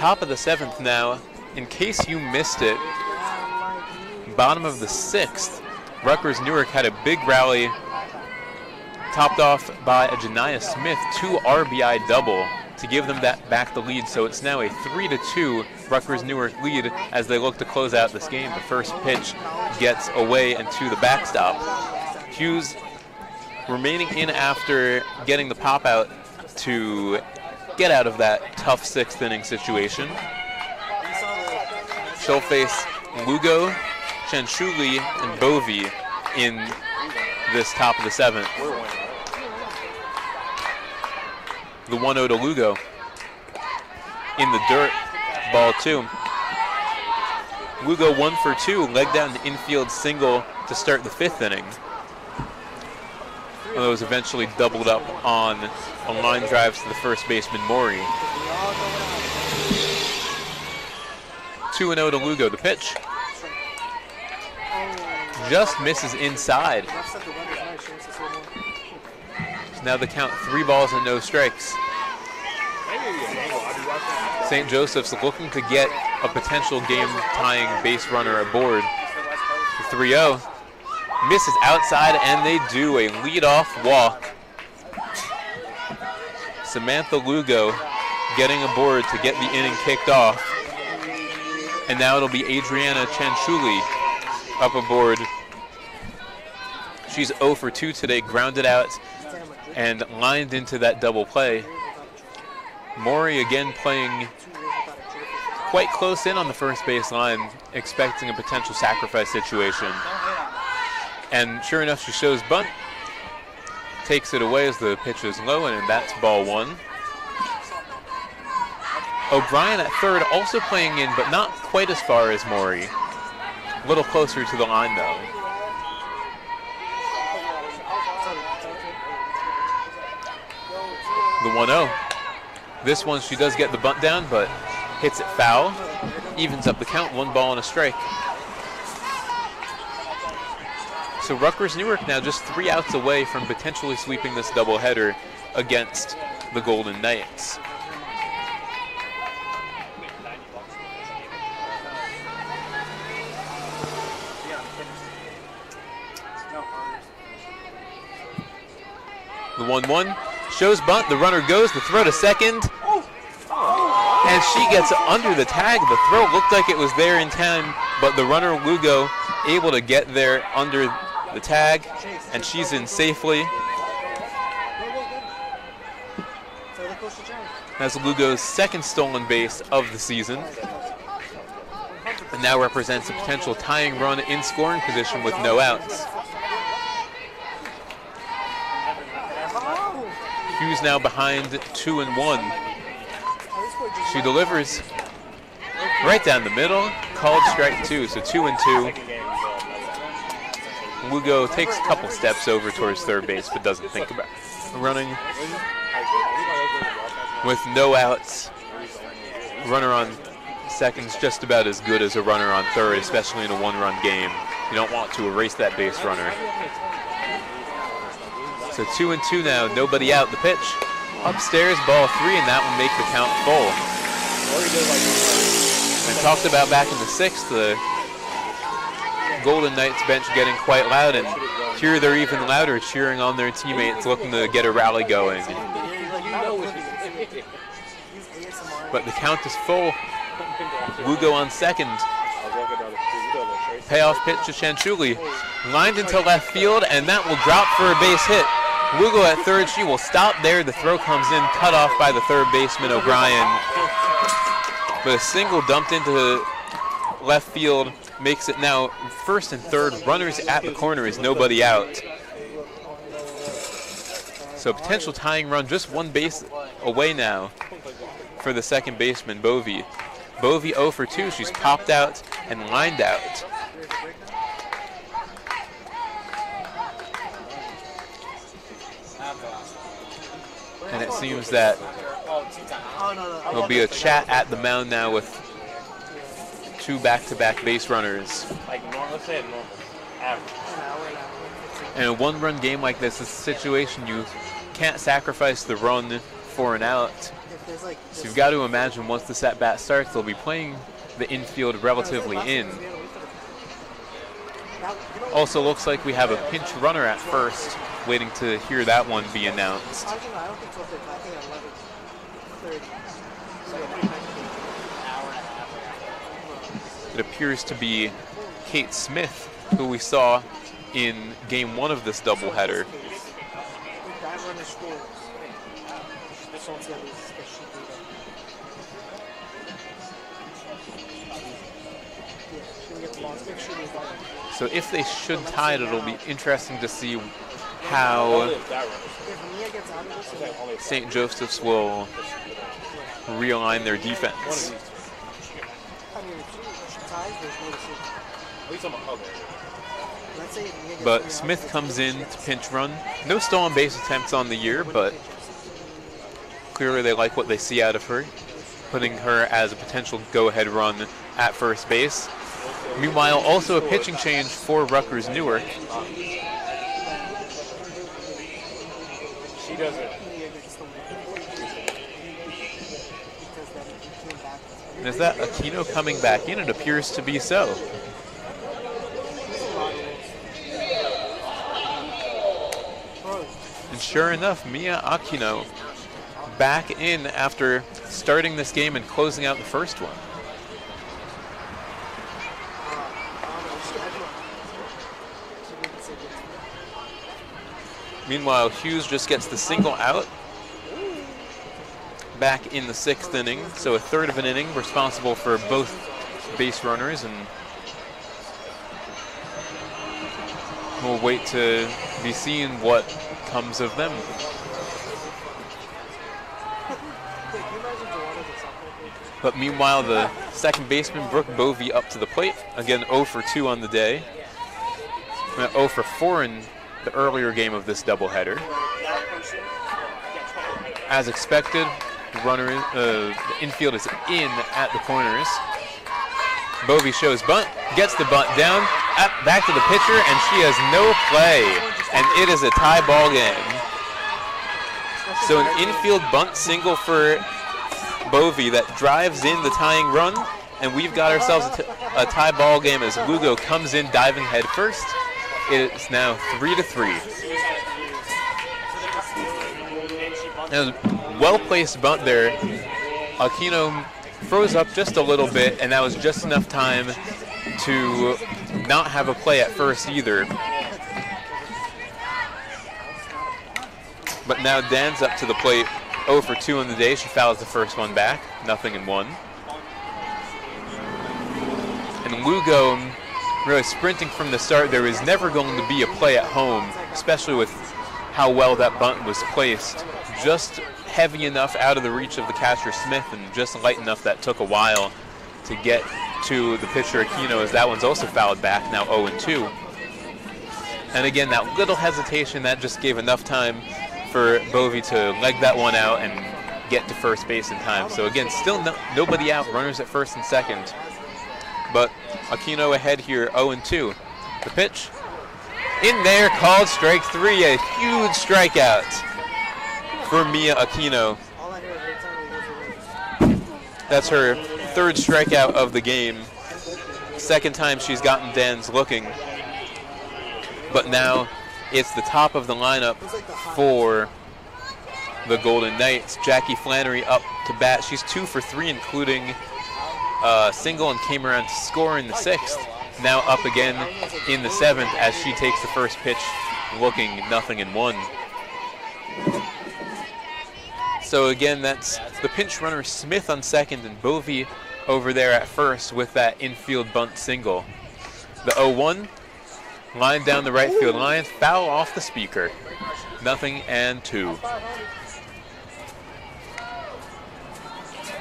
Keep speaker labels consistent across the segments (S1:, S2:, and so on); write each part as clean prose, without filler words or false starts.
S1: Top of the 7th now. In case you missed it, bottom of the 6th, Rutgers-Newark had a big rally topped off by a Janiah Smith 2 RBI double to give them back the lead. So it's now a 3-2 Rutgers-Newark lead as they look to close out this game. The first pitch gets away and to the backstop. Hughes remaining in after getting the pop out to get out of that tough 6th inning situation. She'll face Lugo, Chanchuli, and Bovey in this top of the 7th. The 1-0 to Lugo. In the dirt, ball 2. Lugo 1 for 2, leg down the infield single to start the 5th inning. It was eventually doubled up on a line drive to the first baseman, Maury. 2-0 to Lugo. The pitch just misses inside. So now the count 3 balls and no strikes. St. Joseph's looking to get a potential game-tying base runner aboard. The 3-0 misses outside, and they do a leadoff walk. Samantha Lugo getting aboard to get the inning kicked off. And now it'll be Adriana Chanchuli up aboard. She's 0 for 2 today, grounded out and lined into that double play. Maury again playing quite close in on the first base line, expecting a potential sacrifice situation. And sure enough, she shows bunt. Takes it away as the pitch is low, and that's ball 1. O'Brien at third, also playing in, but not quite as far as Maury. A little closer to the line, though. The 1-0. This one, she does get the bunt down, but hits it foul. Evens up the count, 1 ball and a strike. So Rutgers-Newark now just 3 outs away from potentially sweeping this doubleheader against the Golden Knights. The 1-1 shows bunt. The runner goes. The throw to second. And she gets under the tag. The throw looked like it was there in time, but the runner, Lugo, able to get there under the tag, and she's in safely. That's Lugo's 2nd stolen base of the season. And now represents a potential tying run in scoring position with no outs. Hughes now behind 2-1. She delivers right down the middle, called strike 2, so 2-2. Lugo takes a couple steps over towards third base, but doesn't think about running. With no outs, runner on second's just about as good as a runner on third, especially in a 1-run game. You don't want to erase that base runner. So 2-2 now, nobody out. The pitch upstairs, ball 3, and that will make the count full. And talked about back in the 6th, the Golden Knights bench getting quite loud, and here they're even louder, cheering on their teammates, looking to get a rally going. But the count is full. Lugo on second. Payoff pitch to Chanchuli. Lined into left field, and that will drop for a base hit. Lugo at third. She will stop there. The throw comes in, cut off by the third baseman, O'Brien. But a single dumped into left field makes it now first and third. Runners at the corner is nobody out. So potential tying run, just 1 base away now for the second baseman, Bovey. Bovey 0 for 2. She's popped out and lined out. And it seems that there'll be a chat at the mound now with 2 back-to-back base runners.
S2: Let's say normal, average.
S1: In a 1-run game like this, it's a situation you can't sacrifice the run for an out. So you've got to imagine once this at-bat starts, they'll be playing the infield relatively in. Also looks like we have a pinch runner at first, waiting to hear that one be announced. It appears to be Kate Smith, who we saw in game 1 of this doubleheader. So if they should tie it, it'll be interesting to see how St. Joseph's will realign their defense. But Smith comes in to pinch run. No stolen base attempts on the year, but clearly they like what they see out of her, putting her as a potential go-ahead run at first base. Meanwhile, also a pitching change for Rutgers Newark.
S2: She doesn't.
S1: And is that Aquino coming back in? It appears to be so. And sure enough, Mia Aquino back in after starting this game and closing out the first one. Meanwhile, Hughes just gets the single out back in the 6th inning, so a third of an inning responsible for both base runners, and we'll wait to be seen what comes of them. But meanwhile, the second baseman, Brooke Bovey, up to the plate. Again, 0 for 2 on the day. 0 for 4 in the earlier game of this doubleheader. As expected, the infield is in at the corners. Bovey shows bunt, gets the bunt down, back to the pitcher, and she has no play. And it is a tie ball game. So an infield bunt single for Bovey that drives in the tying run, and we've got ourselves a tie ball game as Lugo comes in diving head first. It is now 3-3. And well-placed bunt there. Aquino froze up just a little bit, and that was just enough time to not have a play at first either. But now Dan's up to the plate, 0 for 2 on the day. She fouls the first one back, 0-1. And Lugo really sprinting from the start. There was never going to be a play at home, especially with how well that bunt was placed. Just heavy enough out of the reach of the catcher Smith, and just light enough that took a while to get to the pitcher Aquino, as that one's also fouled back, now 0-2. And again, that little hesitation, that just gave enough time for Bovey to leg that one out and get to first base in time. So again, still nobody out, runners at first and second. But Aquino ahead here, 0-2. The pitch, in there, called strike 3, a huge strikeout for Mia Aquino. That's her 3rd strikeout of the game. 2nd time she's gotten Dan's looking. But now it's the top of the lineup for the Golden Knights. Jackie Flannery up to bat. She's 2 for 3, including a single, and came around to score in the 6th. Now up again in the 7th as she takes the first pitch, looking 0-1. So again, that's the pinch runner Smith on second, and Bovey over there at first with that infield bunt single. The 0-1, line down the right field line, foul off the speaker. 0-2.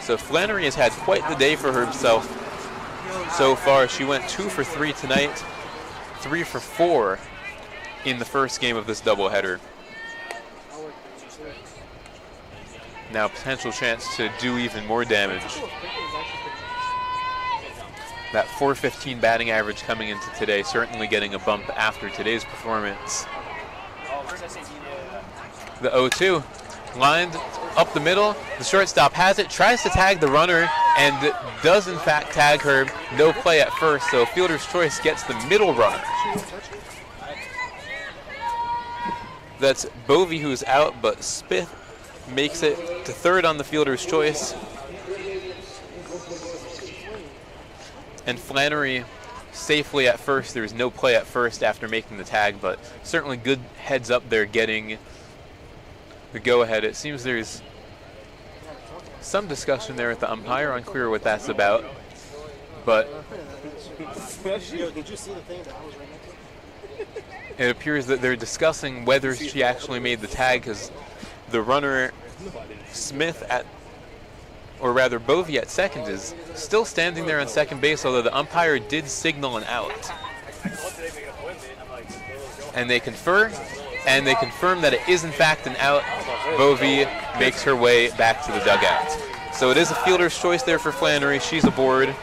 S1: So Flannery has had quite the day for herself so far. She went 2 for 3 tonight, 3 for 4 in the first game of this doubleheader. Now potential chance to do even more damage. That .415 batting average coming into today, certainly getting a bump after today's performance. The 0-2, lined up the middle. The shortstop has it, tries to tag the runner, and does in fact tag her. No play at first, so fielder's choice gets the middle runner. That's Bovey who's out, but Smith makes it to third on the fielder's choice. And Flannery safely at first. There was no play at first after making the tag, but certainly good heads up there getting the go-ahead. It seems there's some discussion there with the umpire, unclear what that's about, but it appears that they're discussing whether she actually made the tag, because the runner Smith or rather Bovey at second is still standing there on second base, although the umpire did signal an out. And they confer, and they confirm that it is in fact an out. Bovey makes her way back to the dugout. So it is a fielder's choice there for Flannery. She's aboard.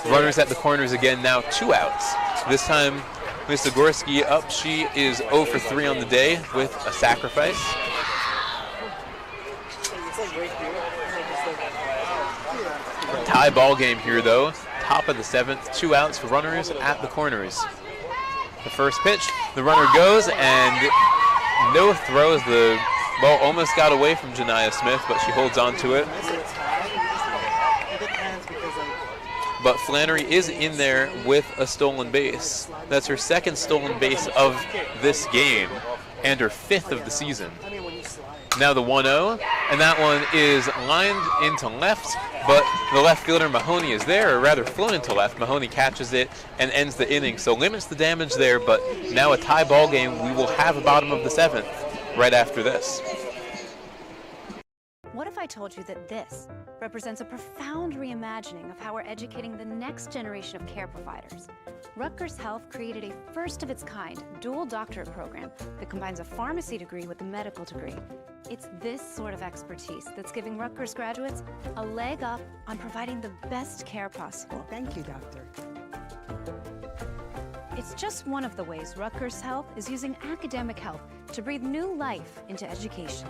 S1: Runners at the corners again, now 2 outs. This time, Ms. Zagorski up. She is 0 for 3 on the day with a sacrifice. Tie ball game here though. Top of the 7th, 2 outs for runners at the corners. The first pitch, the runner goes and no throws. The ball almost got away from Janiyah Smith, but she holds on to it. But Flannery is in there with a stolen base. That's her 2nd stolen base of this game and her 5th of the season. Now the 1-0, and that one is lined into left, but the left fielder Mahoney is there, or rather flown into left. Mahoney catches it and ends the inning, so limits the damage there, but now a tie ball game. We will have a bottom of the 7th right after this.
S3: What if I told you that this represents a profound reimagining of how we're educating the next generation of care providers? Rutgers Health created a first-of-its-kind dual doctorate program that combines a pharmacy degree with a medical degree. It's this sort of expertise that's giving Rutgers graduates a leg up on providing the best care possible.
S4: Thank you, doctor.
S3: It's just one of the ways Rutgers Health is using academic health to breathe new life into education.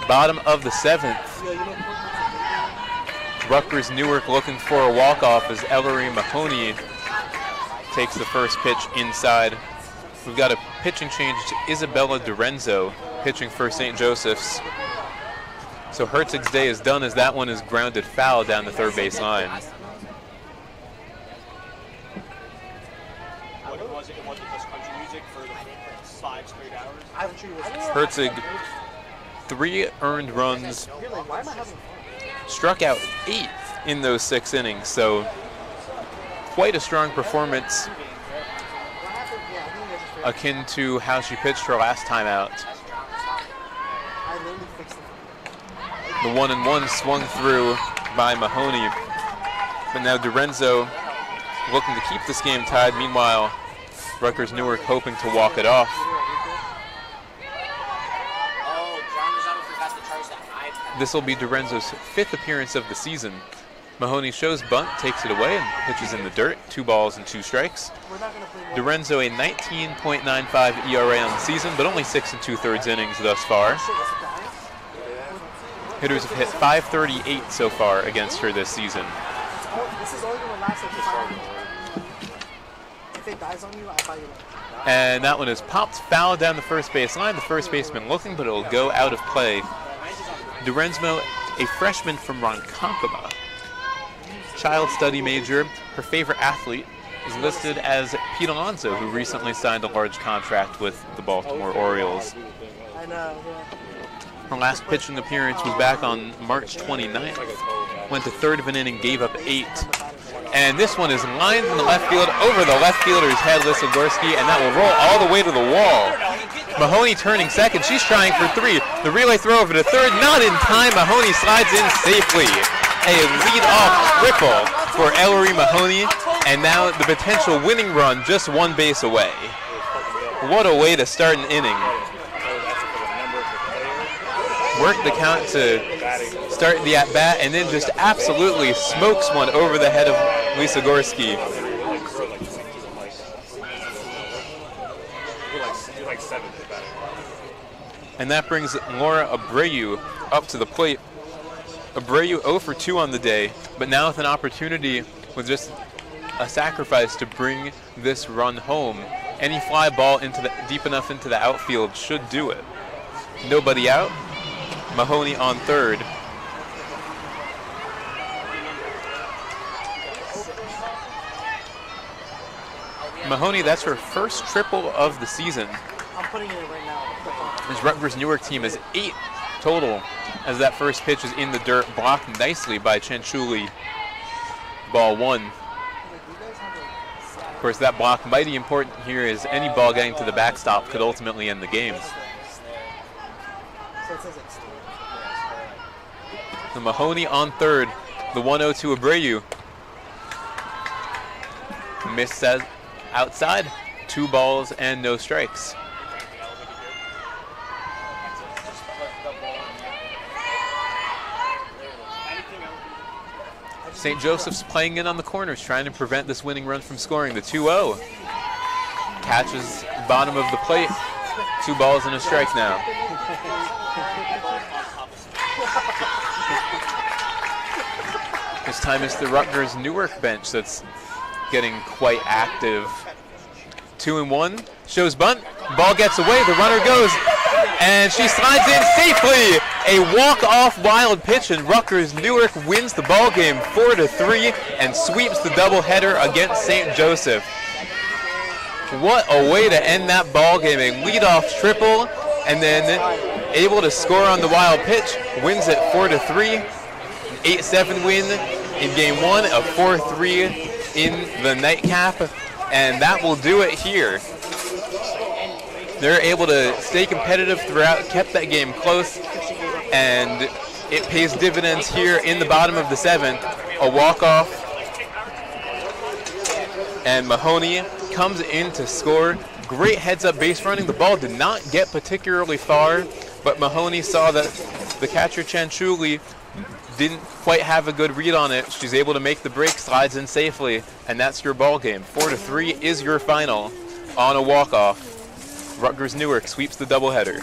S1: Bottom of the 7th. Rutgers Newark looking for a walk-off as Ellery Mahoney takes the first pitch inside. We've got a pitching change to Isabella Dorenzo pitching for St. Joseph's. So Herzig's day is done as that one is grounded foul down the third base line. Herzig, 3 earned runs, struck out 8 in those 6 innings, so quite a strong performance. akin to how she pitched her last time out. The 1-1 swung through by Mahoney, but now Dorenzo looking to keep this game tied. Meanwhile, Rutgers Newark hoping to walk it off. This will be Dorenzo's 5th appearance of the season. Mahoney shows bunt, takes it away, and pitches in the dirt. 2 balls and 2 strikes. Dorenzo a 19.95 ERA on the season, but only 6 2/3 innings thus far. Hitters have hit .538 so far against her this season. And that one is popped foul down the first base line. The first baseman looking, but it will go out of play. Dorenzo, a freshman from Ronkonkoma, child study major. Her favorite athlete is listed as Pete Alonso, who recently signed a large contract with the Baltimore Orioles. Her last pitching appearance was back on March 29th. Went to 1/3 of an inning, gave up 8. And this one is lined in the left field over the left fielder's head, Lisogorski, and that will roll all the way to the wall. Mahoney turning second. She's trying for 3. The relay throw over to 3rd. Not in time. Mahoney slides in safely. A lead-off triple for Ellery Mahoney. And now the potential winning run just 1 base away. What a way to start an inning. Work the count to start the at-bat, and then just absolutely smokes one over the head of Lisogorski. And that brings Laura Abreu up to the plate. Abreu 0 for 2 on the day, but now with an opportunity with just a sacrifice to bring this run home. Any fly ball deep enough into the outfield should do it. Nobody out. Mahoney on 3rd. Mahoney, that's her first triple of the season.
S4: I'm putting it in right now.
S1: This Rutgers Newark team has 8 total, as that first pitch is in the dirt, blocked nicely by Chanchuli. Ball 1. Of course, that block mighty important here, as any ball getting to the backstop could ultimately end the game. The Mahoney on 3rd. The 1-0 to Abreu. Missed outside. 2 balls and no strikes. St. Joseph's playing in on the corners, trying to prevent this winning run from scoring. The 2-0. Catches bottom of the plate. 2 balls and a strike now. This time it's the Rutgers Newark bench that's getting quite active. 2-1, shows bunt, ball gets away, the runner goes, and she slides in safely. A walk-off wild pitch, and Rutgers Newark wins the ball game 4-3 and sweeps the doubleheader against St. Joseph. What a way to end that ball game! A leadoff triple, and then able to score on the wild pitch. Wins it 4-3. An 8-7 win in game 1, a 4-3 in the nightcap, and that will do it here. They're able to stay competitive throughout, kept that game close, and it pays dividends here in the bottom of the 7th. A walk-off, and Mahoney comes in to score. Great heads-up base running. The ball did not get particularly far, but Mahoney saw that the catcher Chanchuli didn't quite have a good read on it. She's able to make the break, slides in safely, and that's your ball game. 4-3 is your final on a walk-off. Rutgers Newark sweeps the doubleheader.